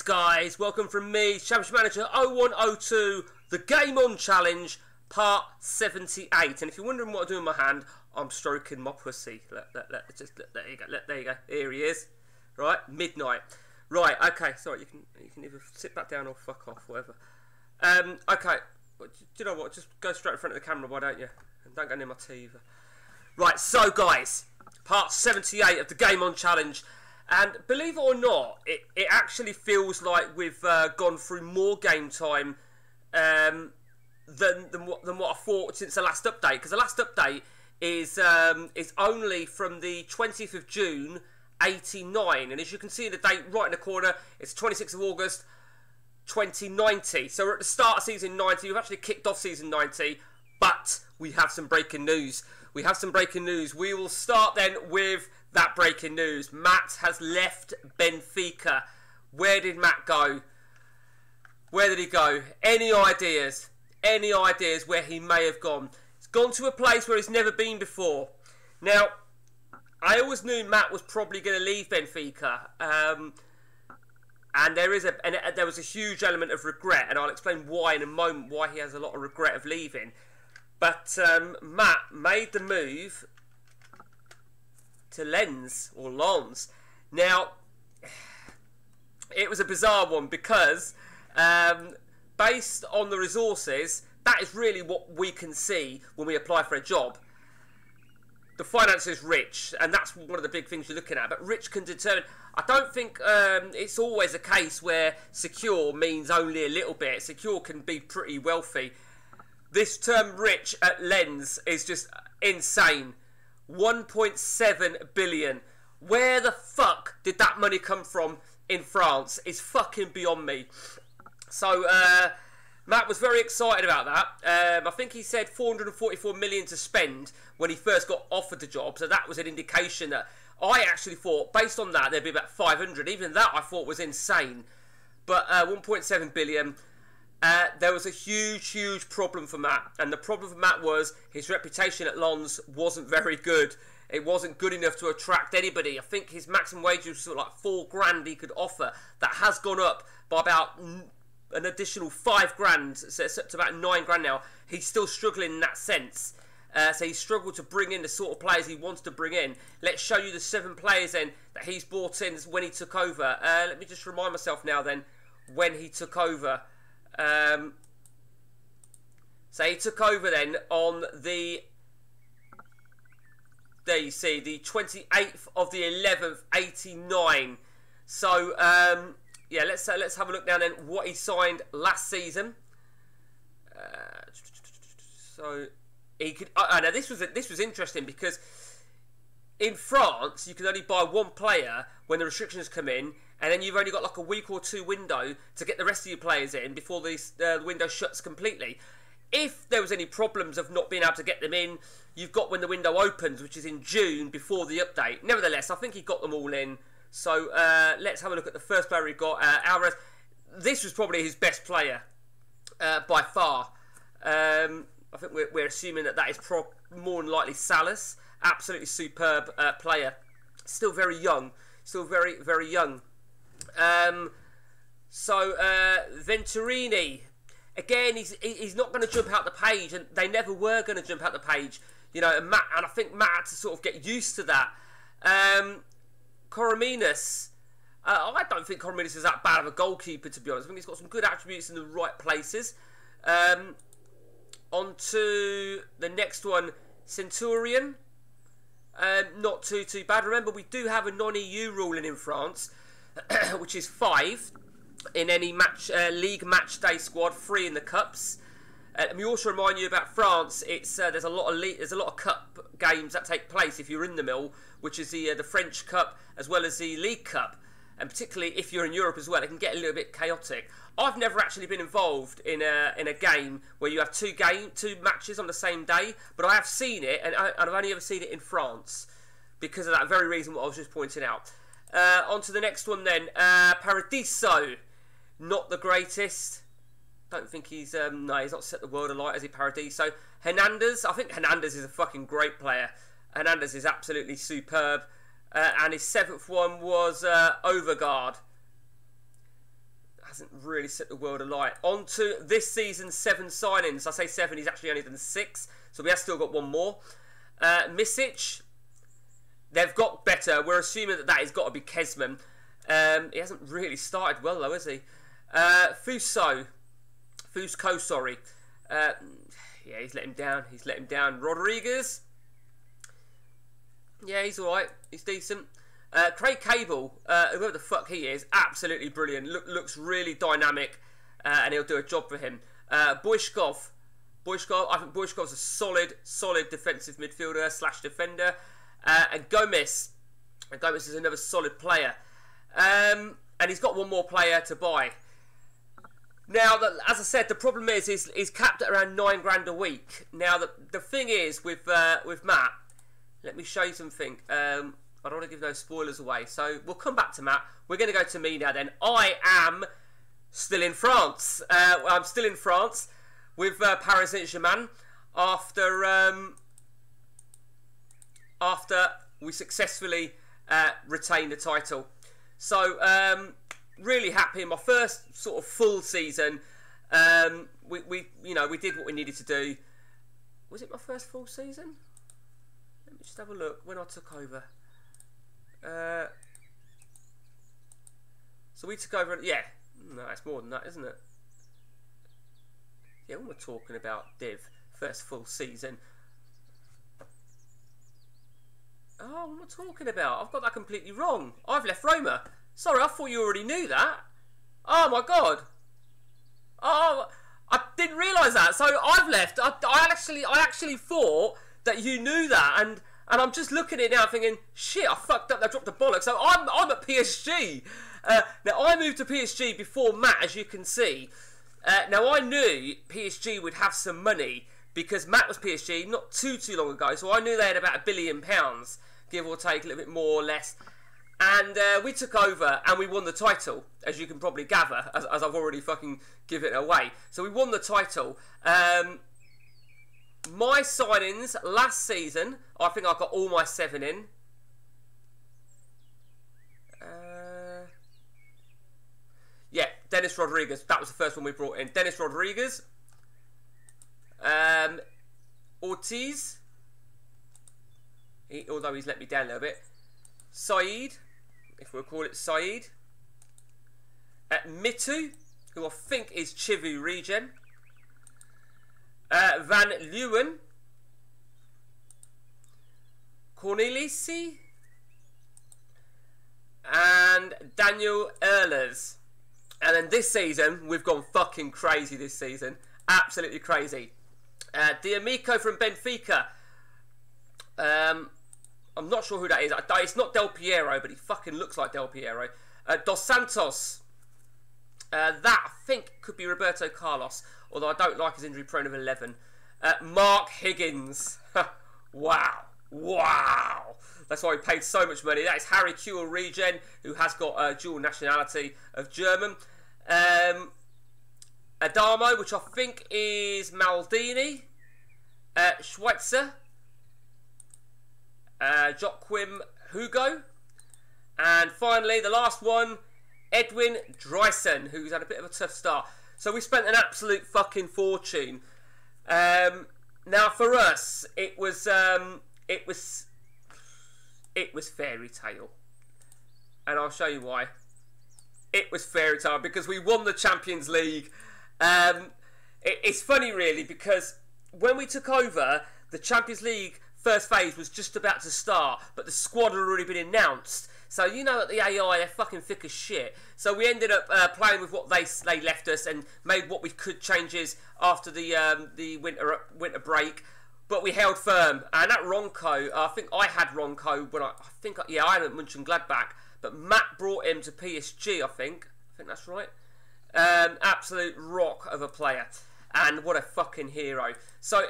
Yes, guys, welcome from me, Championship Manager 0102, the Game On Challenge, part 78. And if you're wondering what I do in my hand, I'm stroking my pussy. There you go. There you go. Here he is. Right, midnight. Right, okay. Sorry, you can either sit back down or fuck off, whatever. Okay. Do you know what? Just go straight in front of the camera, why don't you? And don't go near my tea either. Right, so guys, part 78 of the Game On Challenge. And believe it or not, it actually feels like we've gone through more game time than what I thought since the last update. Because the last update is only from the 20th of June, 89. And as you can see the date right in the corner, it's 26th of August, 2090. So we're at the start of season 90. We've actually kicked off season 90. But we have some breaking news. We will start then with that breaking news. Matt has left Benfica. Where did Matt go? Where did he go? Any ideas? Any ideas where he may have gone? He's gone to a place where he's never been before. Now, I always knew Matt was probably going to leave Benfica. And there was a huge element of regret. And I'll explain why in a moment, why he has a lot of regret of leaving. But Matt made the move to Lens. Now, it was a bizarre one because based on the resources, that is really what we can see when we apply for a job. The finance is Rich, and that's one of the big things you're looking at. But Rich can determine. I don't think it's always a case where secure means only a little bit. Secure can be pretty wealthy. This term rich at Lens is just insane. 1.7 billion. Where the fuck did that money come from in France is fucking beyond me. So, Matt was very excited about that. I think he said 444 million to spend when he first got offered the job. So that was an indication that I actually thought, based on that, there'd be about 500. Even that I thought was insane. But 1.7 billion... there was a huge problem for Matt, and the problem for Matt was his reputation at Lens wasn't very good. It wasn't good enough to attract anybody. I think his maximum wage was sort of like 4 grand he could offer. That has gone up by about an additional 5 grand, so it's up to about 9 grand now. He's still struggling in that sense. So he struggled to bring in the sort of players he wants to bring in. Let's show you the 7 players then that he's brought in when he took over. Let me just remind myself now then when he took over. So he took over then on the, there you see, the 28th of the 11th, 89. So, yeah, let's have a look now then what he signed last season. So he could. Now this was interesting because in France you can only buy 1 player when the restrictions come in. And then you've only got like a week or 2 window to get the rest of your players in before the window shuts completely. If there was any problems of not being able to get them in, you've got when the window opens, which is in June before the update. Nevertheless, I think he got them all in. So let's have a look at the first player he got, Alvarez. This was probably his best player by far. I think we're assuming that is more than likely Salas. Absolutely superb player. Still very young. Still very young. Venturini, again, he's not going to jump out the page, and they never were going to jump out the page, you know. And I think Matt had to sort of get used to that. Corominas, I don't think Corominas is that bad of a goalkeeper, to be honest. I think he's got some good attributes in the right places. On to the next one, Centurion. Not too bad. Remember, we do have a non-EU ruling in France, which is 5 in any league match day squad, 3 in the cups. Let me also remind you about France. It's there's a lot of cup games that take place if you're in the mill, which is the French Cup as well as the League Cup, and particularly if you're in Europe as well, it can get a little bit chaotic. I've never actually been involved in a game where you have 2 matches on the same day, but I have seen it, and I've only ever seen it in France because of that very reason what I was just pointing out. On to the next one then. Paradiso. Not the greatest. Don't think he's... no, he's not set the world alight, is he, Paradiso? Hernandez. I think Hernandez is a fucking great player. Hernandez is absolutely superb. And his 7th one was Overgaard. hasn't really set the world alight. On to this season's 7 signings. I say 7, he's actually only done 6, so we have still got one more. Misic, they've got better. We're assuming that has got to be Kesman. He hasn't really started well though, has he? Fusco, sorry. Yeah, he's let him down. He's let him down. Rodriguez, yeah, he's alright. He's decent. Craig Cable, whoever the fuck he is, absolutely brilliant. Looks really dynamic, and he'll do a job for him. Boyskov, I think Boyskov's a solid defensive midfielder / defender. And Gomez is another solid player. And he's got one more player to buy. Now, as I said, the problem is he's capped at around $9 a week. Now, the thing is with Matt, let me show you something. I don't want to give no spoilers away, so we'll come back to Matt. We're going to go to me now then. I am still in France. I'm still in France with Paris Saint-Germain after we successfully retained the title. So, really happy. My first sort of full season. We did what we needed to do. Was it my first full season? Let me just have a look when I took over. So we took over, yeah, no, it's more than that, isn't it? Yeah, when we're talking about Div, first full season. Oh, what am I talking about? I've got that completely wrong. I've left Roma. Sorry, I thought you already knew that. Oh my god. Oh, I didn't realise that. So I've left. I actually thought that you knew that, and I'm just looking at it now thinking, shit, I fucked up, I dropped the bollocks. So I'm at PSG. Now, I moved to PSG before Matt, as you can see. Now, I knew PSG would have some money because Matt was PSG not too long ago. So I knew they had about £1 billion, give or take, a little bit more or less. And we took over and we won the title, as you can probably gather, as I've already fucking given it away. So we won the title. My signings last season, I think I got all my 7 in. Yeah, Dennis Rodriguez. That was the first one we brought in. Dennis Rodriguez. Ortiz. Although he's let me down a little bit. Saeed, if we'll call it Saeed. Mitu, who I think is Chivu Regen. Van Leeuwen, Cornelisi, and Daniel Ehlers. And then this season, we've gone fucking crazy this season. Absolutely crazy. D'Amico from Benfica. I'm not sure who that is. It's not Del Piero, but he fucking looks like Del Piero. Dos Santos. That, I think, could be Roberto Carlos. Although I don't like his injury prone of 11. Mark Higgins. Wow. That's why he paid so much money. That is Harry Kuehl Regen, who has got dual nationality of German. Adamo, which I think is Maldini. Schweitzer. Joachim Hugo. And finally, the last one, Edwin Dreisen, who's had a bit of a tough start. So we spent an absolute fucking fortune. Now for us, it was fairy tale, and I'll show you why. It was fairy tale because we won the Champions League. It's funny really because when we took over, the Champions League first phase was just about to start, but the squad had already been announced. So you know that the AI, they're fucking thick as shit. So we ended up playing with what they left us and made what we could changes after the winter break. But we held firm. And that Ronco, I think I had Ronco when I had him at Mönchengladbach. But Matt brought him to PSG, I think. I think that's right. Absolute rock of a player. And what a fucking hero. So,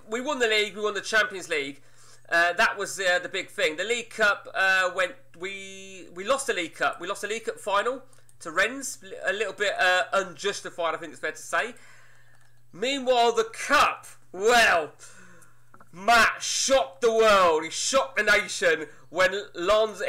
we won the league. We won the Champions League. That was the big thing. The League Cup we lost the League Cup. We lost the League Cup final to Rennes. A little bit unjustified, I think it's fair to say. Meanwhile, the Cup, well, Matt shocked the world. He shocked the nation when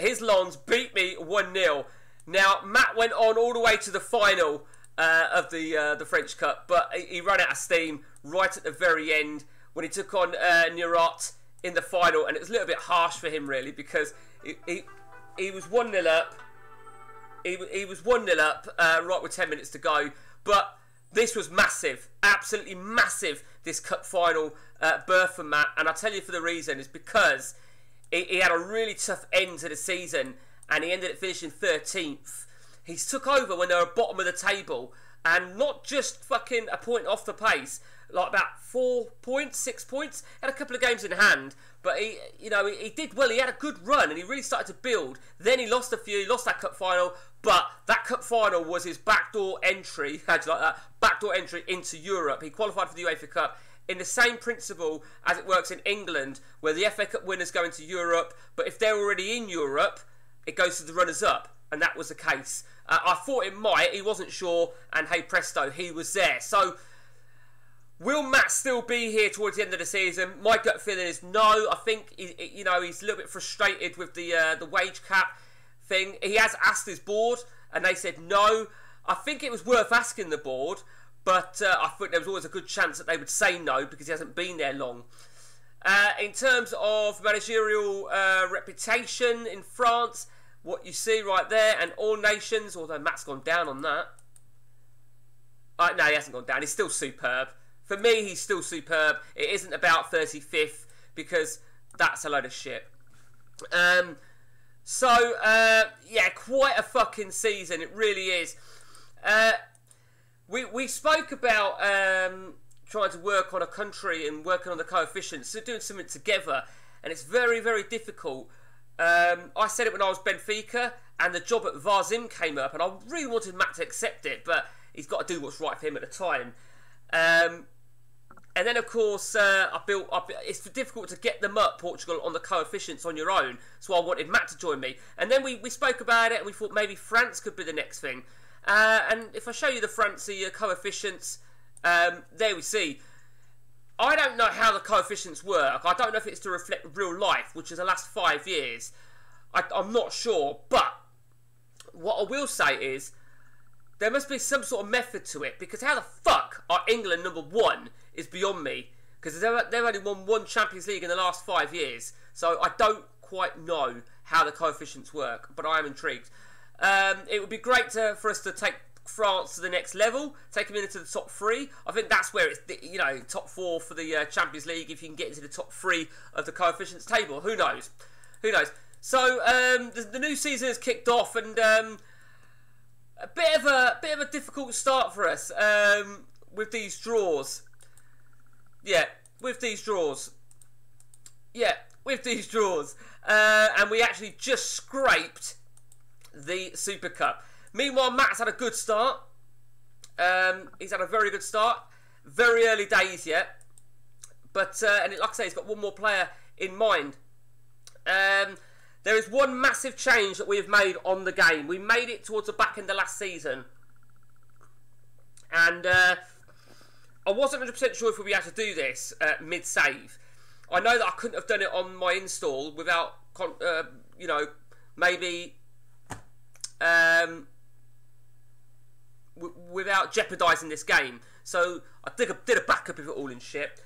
his Lens beat me 1-0. Now, Matt went on all the way to the final of the French Cup, but he ran out of steam right at the very end when he took on Nurot in the final, and it was a little bit harsh for him, really, because he was 1-0 up. He was 1-0 up right with 10 minutes to go, but this was massive, absolutely massive, this cup final berth for Matt, and I'll tell you for the reason, is because he had a really tough end to the season, and he ended up finishing 13th. He took over when they were bottom of the table, and not just fucking a point off the pace, like about 4 points, 6 points. Had a couple of games in hand, but he did well. He had a good run, and he really started to build. Then he lost a few. He lost that cup final, but that cup final was his backdoor entry. How'd you like that? Backdoor entry into Europe. He qualified for the UEFA Cup in the same principle as it works in England, where the FA Cup winners go into Europe, but if they're already in Europe, it goes to the runners-up, and that was the case. I thought it might, he wasn't sure, and hey presto, he was there. So, will Matt still be here towards the end of the season? My gut feeling is no. I think he's a little bit frustrated with the wage cap thing. He has asked his board, and they said no. I think it was worth asking the board, but I think there was always a good chance that they would say no because he hasn't been there long. In terms of managerial reputation in France, what you see right there, and all nations, although Matt's gone down on that. No, he hasn't gone down. He's still superb. For me, he's still superb. It isn't about 35th, because that's a load of shit. Yeah, quite a fucking season. It really is. We spoke about trying to work on a country and working on the coefficients, so doing something together, and it's very, very difficult. I said it when I was Benfica, and the job at Varzim came up, and I really wanted Matt to accept it, but he's got to do what's right for him at the time. And then, of course, it's difficult to get them up, Portugal, on the coefficients on your own, so I wanted Matt to join me. And then we spoke about it, and we thought maybe France could be the next thing. And if I show you the France coefficients, there we see. I don't know how the coefficients work. I don't know if it's to reflect real life, which is the last 5 years. I'm not sure. But what I will say is there must be some sort of method to it, because how the fuck are England #1 is beyond me, because they've only won 1 Champions League in the last 5 years. So I don't quite know how the coefficients work, but I am intrigued. It would be great for us to take France to the next level, take them into the top 3. I think that's where it's, top 4 for the Champions League, if you can get into the top 3 of the coefficients table. Who knows? Who knows? So the new season has kicked off, and a bit of a difficult start for us with these draws. Yeah, with these draws. And we actually just scraped the Super Cup. Meanwhile, Matt's had a good start. He's had a very good start. Very early days yet. But, like I say, he's got one more player in mind. There is one massive change that we have made on the game. We made it towards the back end of last season. And I wasn't 100% sure if we'd be able to do this mid-save. I know that I couldn't have done it on my install without, maybe... without jeopardising this game. So I did a backup of it all and shit.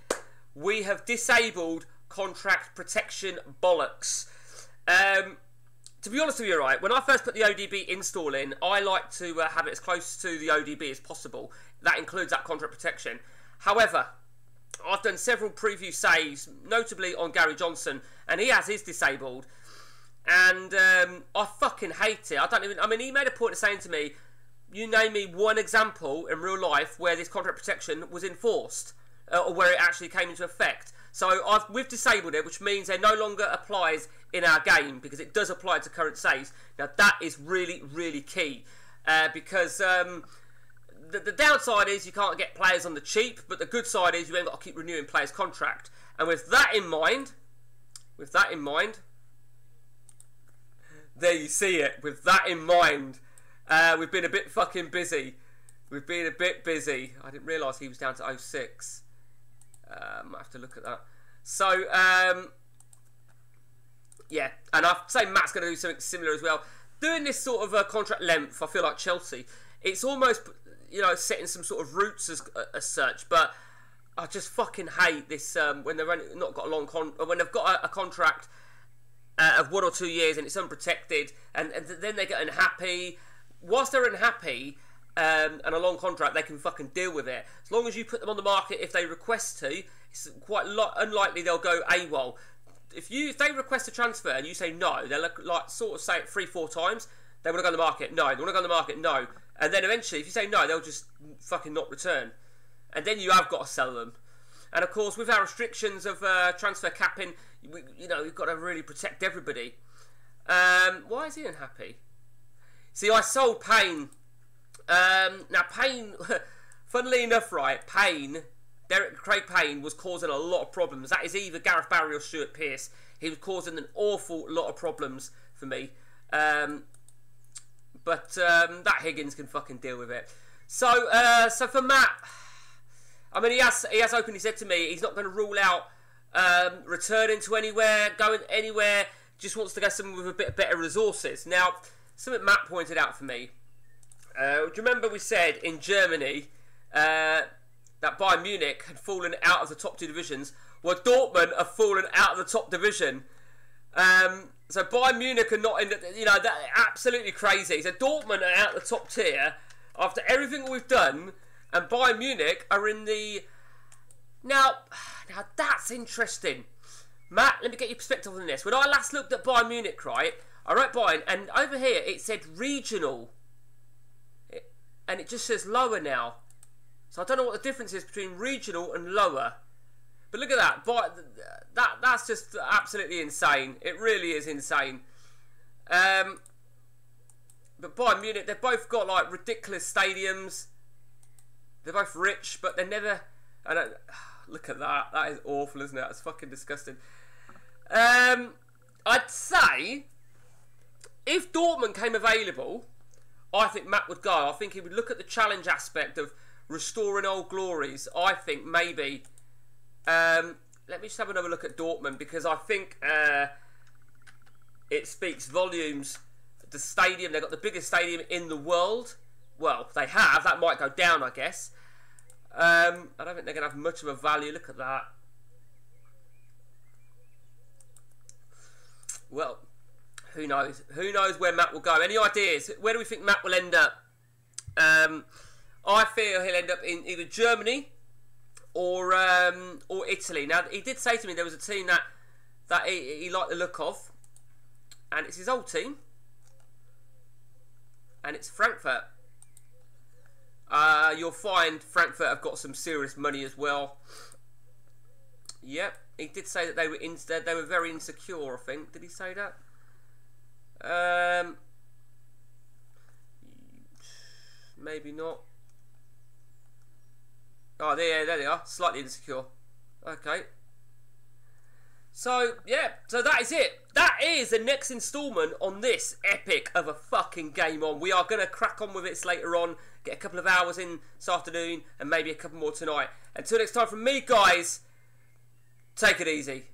We have disabled contract protection bollocks. To be honest with you, right, when I first put the ODB install in, I like to have it as close to the ODB as possible. That includes that contract protection. However, I've done several preview saves, notably on Gary Johnson, and he has his disabled. And I fucking hate it. He made a point of saying to me, you name me one example in real life where this contract protection was enforced, or where it actually came into effect. So we've disabled it, which means it no longer applies in our game, because it does apply to current saves. Now that is really, really key, because the downside is you can't get players on the cheap, but the good side is you ain't got to keep renewing players' contract. And with that in mind, there you see it. With that in mind, we've been a bit fucking busy. We've been a bit busy. I didn't realise he was down to 06. I might have to look at that. So, yeah. And I say Matt's going to do something similar as well. doing this sort of contract length, I feel like Chelsea, it's almost, you know, setting some sort of roots as such. But I just fucking hate this when they've not got a long when they've got a contract of 1 or 2 years and it's unprotected, and then they get unhappy. Whilst they're unhappy and a long contract, they can fucking deal with it. As long as you put them on the market if they request to, it's quite unlikely they'll go AWOL. If they request a transfer and you say no, they'll like sort of say it 3-4 times. They want to go on the market, no. They want to go on the market, no. And then eventually, if you say no, they'll just fucking not return. And then you have got to sell them. And of course, with our restrictions of transfer capping, we've got to really protect everybody. Why is he unhappy? See, I sold Payne. Now, Payne, funnily enough, right, Craig Payne was causing a lot of problems. That is either Gareth Barry or Stuart Pearce. He was causing an awful lot of problems for me. But that Higgins can fucking deal with it. So for Matt, I mean, he has openly said to me he's not going to rule out returning to anywhere, going anywhere. Just wants to go somewhere with a bit better resources. Now, something Matt pointed out for me. Do you remember we said in Germany that Bayern Munich had fallen out of the top 2 divisions? Well, Dortmund have fallen out of the top division. So Bayern Munich are not in the, that's absolutely crazy. So Dortmund are out of the top tier after everything we've done, and Bayern Munich are in the... Now that's interesting. Matt, let me get your perspective on this. When I last looked at Bayern Munich, right, I wrote Bayern, and over here it said regional. And it just says lower now. So I don't know what the difference is between regional and lower. But look at that. That's just absolutely insane. It really is insane. But Bayern Munich, they've both got like ridiculous stadiums. They're both rich, but they're never... look at that. That is awful, isn't it? It's fucking disgusting. I'd say if Dortmund came available, I think Matt would go. I think he would look at the challenge aspect of restoring old glories. I think maybe... let me just have another look at Dortmund, because I think it speaks volumes. The stadium, they've got the biggest stadium in the world. Well, they have. That might go down, I guess. I don't think they're going to have much of a value. Look at that. Well, who knows? Who knows where Matt will go? Any ideas? Where do we think Matt will end up? I feel he'll end up in either Germany or Italy. Now, he did say to me there was a team that he liked the look of, and it's his old team, and it's Frankfurt. You'll find Frankfurt have got some serious money as well. Yep, he did say that they were very insecure, I think. Did he say that? Maybe not. Oh, there they are. Slightly insecure. Okay. So, yeah. So that is it. That is the next instalment on this epic of a fucking game on. We are going to crack on with it later on. Get a couple of hours in this afternoon and maybe a couple more tonight. Until next time from me, guys, take it easy.